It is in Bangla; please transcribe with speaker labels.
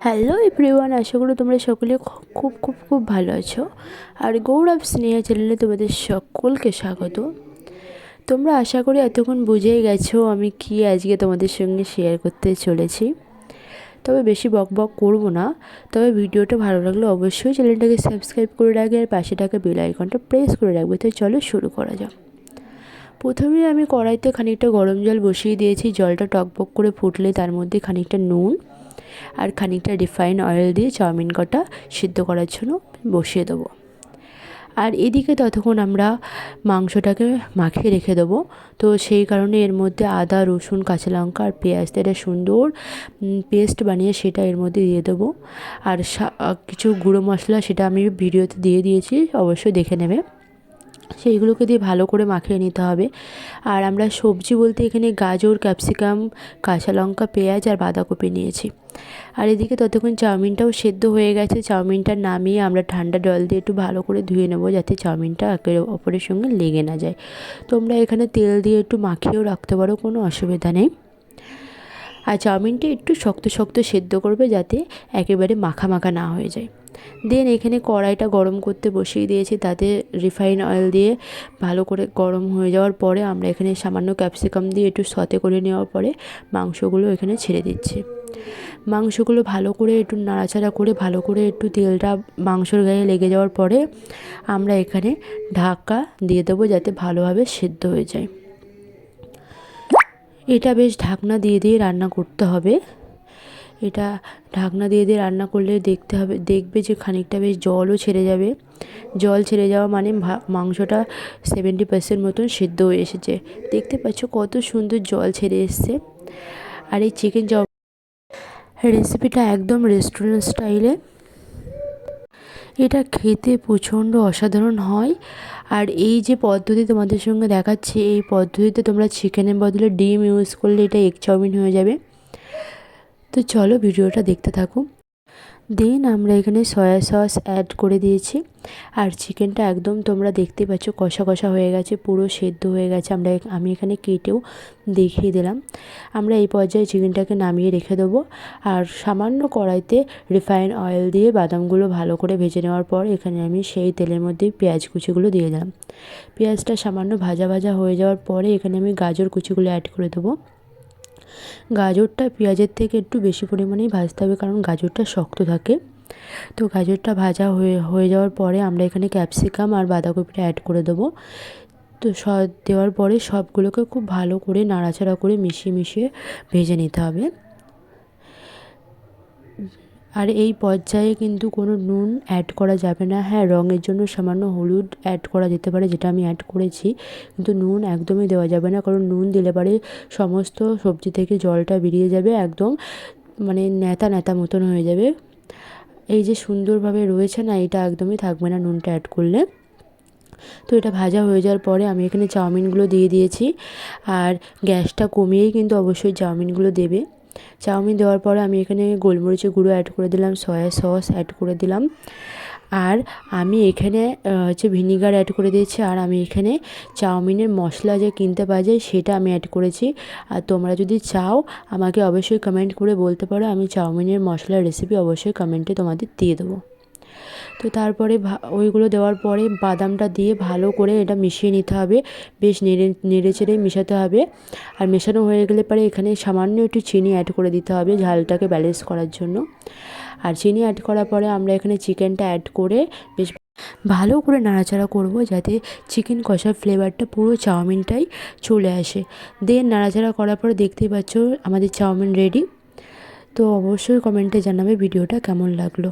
Speaker 1: হ্যালো এভরিওয়ান, আশা করি তোমরা সকলে খুব খুব খুব ভালো আছো। আর গৌরব স্নেহা চ্যানেলে তোমাদের সকলকে স্বাগত। তোমরা আশা করি এতক্ষণ বুঝেই গেছো আমি কি আজকে তোমাদের সঙ্গে শেয়ার করতে চলেছি। তবে বেশি বক বক করবো না। তবে ভিডিওটা ভালো লাগলে অবশ্যই চ্যানেলটাকে সাবস্ক্রাইব করে রাখবে আর পাশে থাকা বেল আইকনটা প্রেস করে রাখবে। তো চলো শুরু করা যাক। প্রথমে আমি কড়াইতে খানিকটা গরম জল বসিয়ে দিয়েছি। জলটা টকবক করে ফুটলে তার মধ্যে খানিকটা নুন আর খানিকটা রিফাইন অয়েল দিয়ে চাউমিন কটা সিদ্ধ করার জন্য বসিয়ে দেবো। আর এদিকে ততক্ষণ আমরা মাংসটাকে মাখিয়ে রেখে দেবো। তো সেই কারণে এর মধ্যে আদা, রসুন, কাঁচা লঙ্কা আর পেঁয়াজ দিয়ে একটা সুন্দর পেস্ট বানিয়ে সেটা এর মধ্যে দিয়ে দেবো। আর কিছু গুঁড়ো মশলা সেটা আমি ভিডিওতে দিয়ে দিয়েছি, অবশ্যই দেখে নেবে। সেইগুলোকে দিয়ে ভালো করে মাখিয়ে নিতে হবে। আর আমরা সবজি বলতে এখানে গাজর, ক্যাপসিকাম, কাঁচা লঙ্কা, পেঁয়াজ আর বাঁধাকপি নিয়েছি। আর এদিকে ততক্ষণ চাউমিনটাও সেদ্ধ হয়ে গেছে। চাউমিনটা নামিয়ে আমরা ঠান্ডা জল দিয়ে একটু ভালো করে ধুয়ে নেবো, যাতে চাউমিনটা একে অপরের সঙ্গে লেগে না যায়। তোমরা এখানে তেল দিয়ে একটু মাখিয়েও রাখতে পারো, কোনো অসুবিধা নেই। আর চাউমিনটা একটু শক্ত শক্ত সেদ্ধ করবে, যাতে একেবারে মাখা মাখা না হয়ে যায়। দেন এখানে কড়াইটা গরম করতে বসিয়ে দিয়েছি, তাতে রিফাইন অয়েল দিয়ে ভালো করে গরম হয়ে যাওয়ার পরে আমরা এখানে সামান্য ক্যাপসিকাম দিয়ে একটু সতে করে নেওয়ার পরে মাংসগুলো এখানে ছেড়ে দিচ্ছি। মাংসগুলো ভালো করে একটু নাড়াচাড়া করে ভালো করে একটু তেলটা মাংসর গায়ে লেগে যাওয়ার পরে আমরা এখানে ঢাকা দিয়ে দেবো, যাতে ভালোভাবে সেদ্ধ হয়ে যায়। এটা বেশ ঢাকনা দিয়ে দিয়ে রান্না করতে হবে। এটা ঢাকনা দিয়ে দিয়ে রান্না করলে দেখবে যে খানিকটা বেশ জলও ছেড়ে যাবে। জল ছেড়ে যাওয়া মানে মাংসটা 70% মতন সেদ্ধ হয়ে এসেছে। দেখতে পাচ্ছ কত সুন্দর জল ছেড়ে এসছে। আর এই চিকেন চাউমিন রেসিপিটা একদম রেস্টুরেন্ট স্টাইলে। এটা খেতে প্রচণ্ড অসাধারণ হয়। আর এই যে পদ্ধতি তোমাদের সঙ্গে দেখাচ্ছি, এই পদ্ধতিতে তোমরা চিকেনের বদলে ডিম ইউজ করলে এটা এগ চাউমিন হয়ে যাবে। তো চলো ভিডিওটা দেখতে থাকো। দেন আমরা এখানে সয়া সস অ্যাড করে দিয়েছি। আর চিকেনটা একদম তোমরা দেখতে পাচ্ছ কষা কষা হয়ে গেছে, পুরো সেদ্ধ হয়ে গেছে। আমি এখানে কেটেও দেখিয়ে দিলাম। আমরা এই পর্যায়ে চিকেনটাকে নামিয়ে রেখে দেবো। আর সামান্য কড়াইতে রিফাইন অয়েল দিয়ে বাদামগুলো ভালো করে ভেজে নেওয়ার পর এখানে আমি সেই তেলের মধ্যেই পেঁয়াজ কুচিগুলো দিয়ে দিলাম। পেঁয়াজটা সামান্য ভাজা ভাজা হয়ে যাওয়ার পরে এখানে আমি গাজর কুচিগুলো অ্যাড করে দেবো। গাজরটা পেঁয়াজের থেকে একটু বেশি পরিমাণেই ভাজতে হবে, কারণ গাজরটা শক্ত থাকে। তো গাজরটা ভাজা হয়ে যাওয়ার পরে আমরা এখানে ক্যাপসিকাম আর বাঁধাকপিটা অ্যাড করে দেবো। তো দেওয়ার পরে সবগুলোকে খুব ভালো করে নাড়াচাড়া করে মিশিয়ে মিশিয়ে ভেজে নিতে হবে। আর এই পর্যায়ে কিন্তু কোনো নুন অ্যাড করা যাবে না। হ্যাঁ, রঙের জন্য সামান্য হলুদ অ্যাড করা যেতে পারে, যেটা আমি অ্যাড করেছি। কিন্তু নুন একদমই দেওয়া যাবে না, কারণ নুন দিলে পরে সমস্ত সবজি থেকে জলটা বেরিয়ে যাবে, একদম মানে ন্যাতা ন্যাতা মতন হয়ে যাবে। এই যে সুন্দরভাবে রয়েছে না, এটা একদমই থাকবে না নুনটা অ্যাড করলে। তো এটা ভাজা হয়ে যাওয়ার পরে আমি এখানে চাউমিনগুলো দিয়ে দিয়েছি। আর গ্যাসটা কমিয়েই কিন্তু অবশ্যই চাউমিনগুলো দেবে। চাউমিন দেওয়ার পরে আমি এখানে গোলমরিচের গুঁড়ো অ্যাড করে দিলাম, সয়া সস অ্যাড করে দিলাম। আর আমি এখানে ভিনিগার অ্যাড করে দিয়েছি। আর আমি এখানে চাউমিনের মশলা যে কিনতে পাওয়া যায় সেটা আমি অ্যাড করেছি। আর তোমরা যদি চাও আমাকে অবশ্যই কমেন্ট করে বলতে পারো, আমি চাউমিনের মশলার রেসিপি অবশ্যই কমেন্টে তোমাদের দিয়ে দেবো। তো তারপরে ওইগুলো দেওয়ার পরে বাদামটা দিয়ে ভালো করে এটা মিশিয়ে নিতে হবে। বেশ নেড়ে চেড়ে মেশাতে হবে। আর মেশানো হয়ে গেলে পরে এখানে সামান্য একটু চিনি অ্যাড করে দিতে হবে ঝালটাকে ব্যালেন্স করার জন্য। আর চিনি অ্যাড করার পরে আমরা এখানে চিকেনটা অ্যাড করে বেশ ভালো করে নাড়াচাড়া করব, যাতে চিকেন কষার ফ্লেভারটা পুরো চাউমিনটাই চলে আসে। দেন নাড়াচাড়া করার পরে দেখতেই পাচ্ছ আমাদের চাউমিন রেডি। তো অবশ্যই কমেন্টে জানাবে ভিডিওটা কেমন লাগলো।